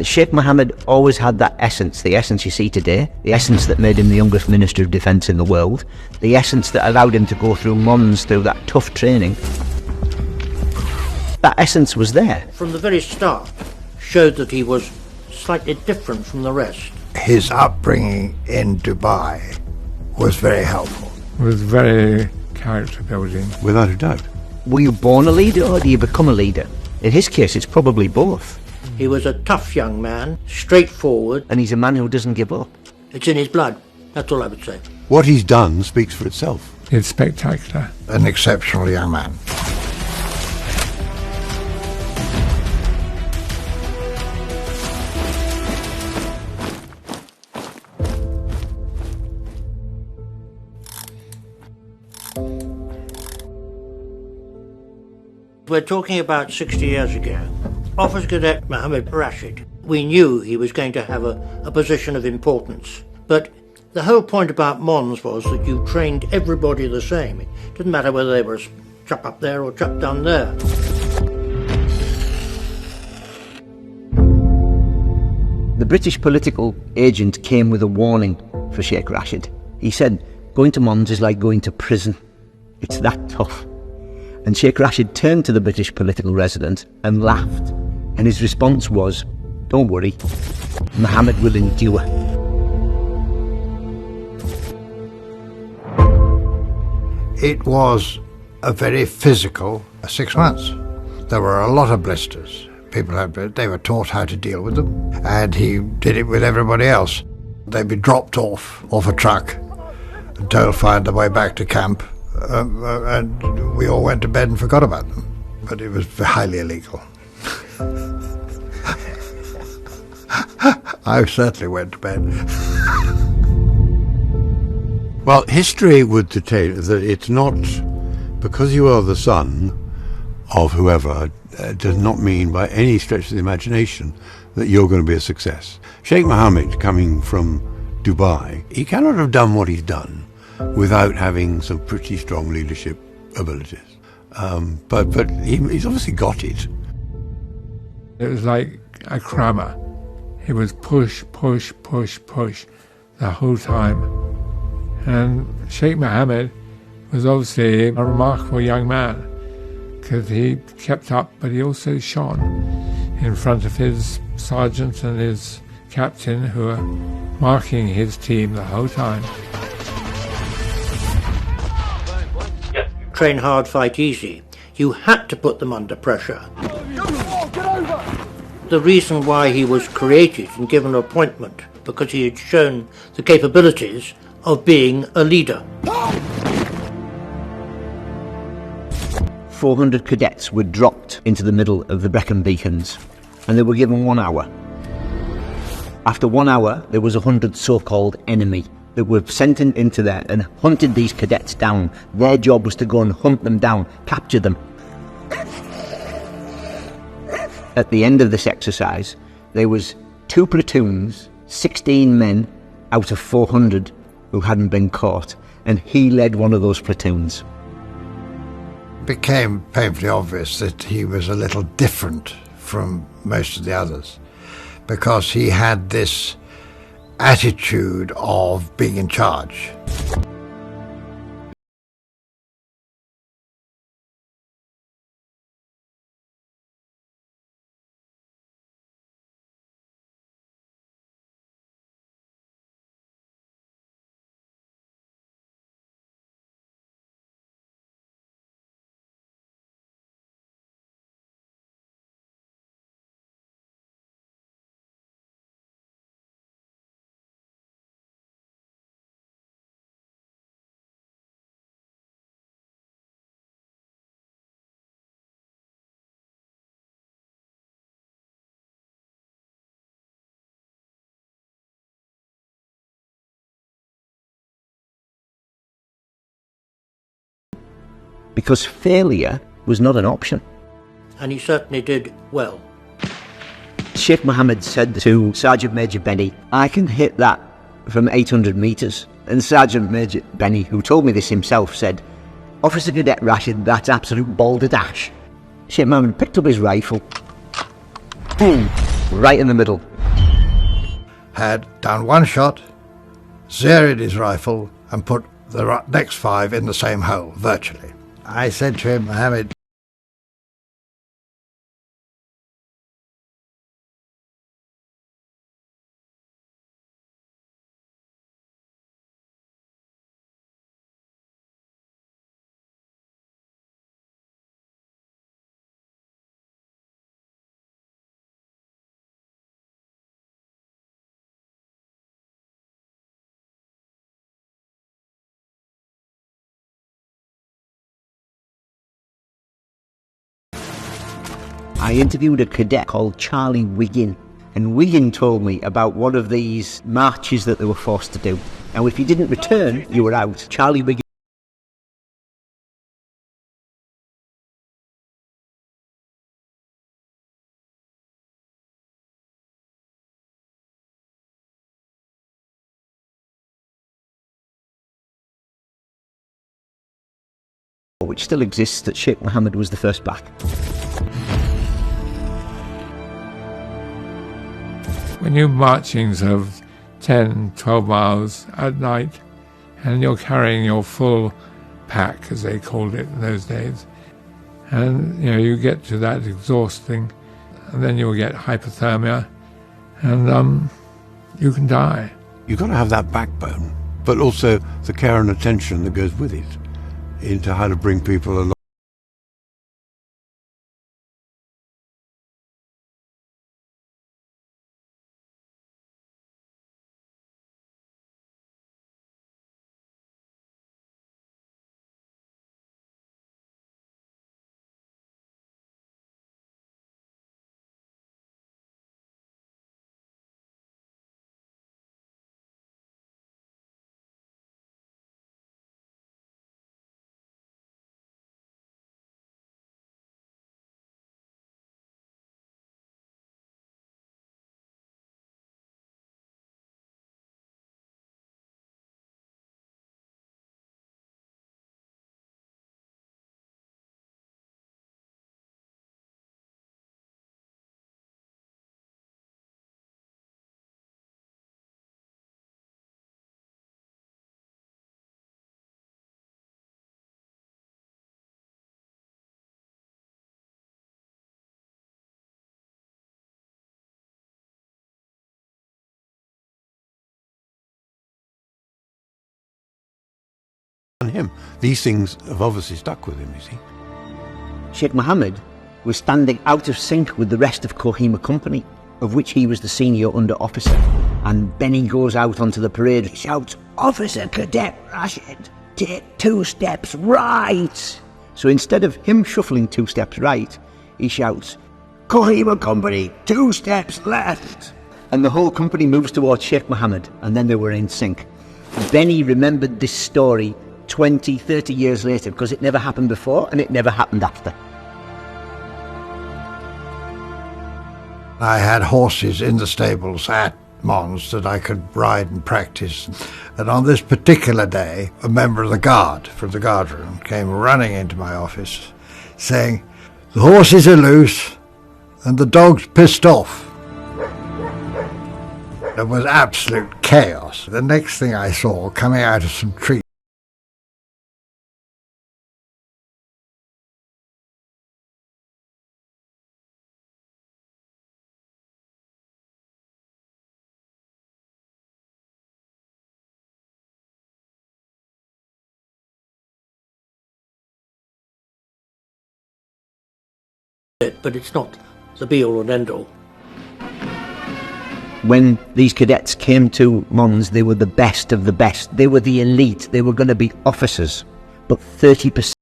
Sheikh Mohammed always had that essence, the essence you see today, the essence that made him the youngest Minister of Defence in the world, the essence that allowed him to go through Mons, through that tough training. That essence was there. From the very start, showed that he was slightly different from the rest. His upbringing in Dubai was very helpful. It was very character building. Without a doubt. Were you born a leader or do you become a leader? In his case, it's probably both. He was a tough young man, straightforward. And he's a man who doesn't give up. It's in his blood, that's all I would say. What he's done speaks for itself. It's spectacular. An exceptional young man. We're talking about 60 years ago. Officer Cadet Mohammed Rashid, we knew he was going to have a position of importance. But the whole point about Mons was that you trained everybody the same. It didn't matter whether they were a chap up there or chap down there. The British political agent came with a warning for Sheikh Rashid. He said, going to Mons is like going to prison. It's that tough. And Sheikh Rashid turned to the British political resident and laughed. And his response was, don't worry, Mohammed will endure. It was a very physical 6 months. There were a lot of blisters. They were taught how to deal with them. And he did it with everybody else. They'd be dropped off a truck and told find their way back to camp. And we all went to bed and forgot about them. But it was highly illegal. I certainly went to bed. Well, history would detail that it's not because you are the son of whoever, does not mean by any stretch of the imagination that you're going to be a success. Sheikh Mohammed, coming from Dubai, he cannot have done what he's done without having some pretty strong leadership abilities. But he's obviously got it. It was like a crammer. He was push, push, push, push the whole time. And Sheikh Mohammed was obviously a remarkable young man because he kept up, but he also shone in front of his sergeant and his captain who were marking his team the whole time. Train hard, fight easy. You had to put them under pressure. The reason why he was created and given an appointment, because he had shown the capabilities of being a leader. 400 cadets were dropped into the middle of the Brecon Beacons, and they were given 1 hour. After 1 hour, there was 100 so-called enemy that were sent into there and hunted these cadets down. Their job was to go and hunt them down, capture them. At the end of this exercise, there was 2 platoons, 16 men out of 400 who hadn't been caught, and he led one of those platoons. It became painfully obvious that he was a little different from most of the others because he had this attitude of being in charge. Because failure was not an option. And he certainly did well. Sheikh Mohammed said to Sergeant Major Benny, I can hit that from 800 metres. And Sergeant Major Benny, who told me this himself, said, Officer Cadet Rashid, that's absolute balderdash. Sheikh Mohammed picked up his rifle, boom, right in the middle. Had done one shot, zeroed his rifle and put the next 5 in the same hole, virtually. I said to him, Mohammed, I interviewed a cadet called Charlie Wiggin, and Wiggin told me about one of these marches that they were forced to do. Now, if you didn't return, you were out. Charlie Wiggin which still exists, that Sheikh Mohammed was the first back. When you're marching sort of 10, 12 miles at night and you're carrying your full pack, as they called it in those days, and you get to that exhausting, and then you'll get hypothermia and you can die. You've got to have that backbone, but also the care and attention that goes with it into how to bring people along. Him. These things have obviously stuck with him, you see. Sheikh Mohammed was standing out of sync with the rest of Kohima Company, of which he was the senior under officer. And Benny goes out onto the parade, he shouts, "Officer Cadet Rashid, take 2 steps right." So instead of him shuffling 2 steps right, he shouts, "Kohima Company, 2 steps left." And the whole company moves towards Sheikh Mohammed, and then they were in sync. Benny remembered this story 20, 30 years later, because it never happened before and it never happened after. I had horses in the stables at Mons that I could ride and practice. And on this particular day, a member of the guard from the guard room came running into my office saying, "The horses are loose and the dog's pissed off." It was absolute chaos. The next thing I saw coming out of some trees, but it's not the be-all and end-all. When these cadets came to Mons, they were the best of the best. They were the elite. They were going to be officers. But 30%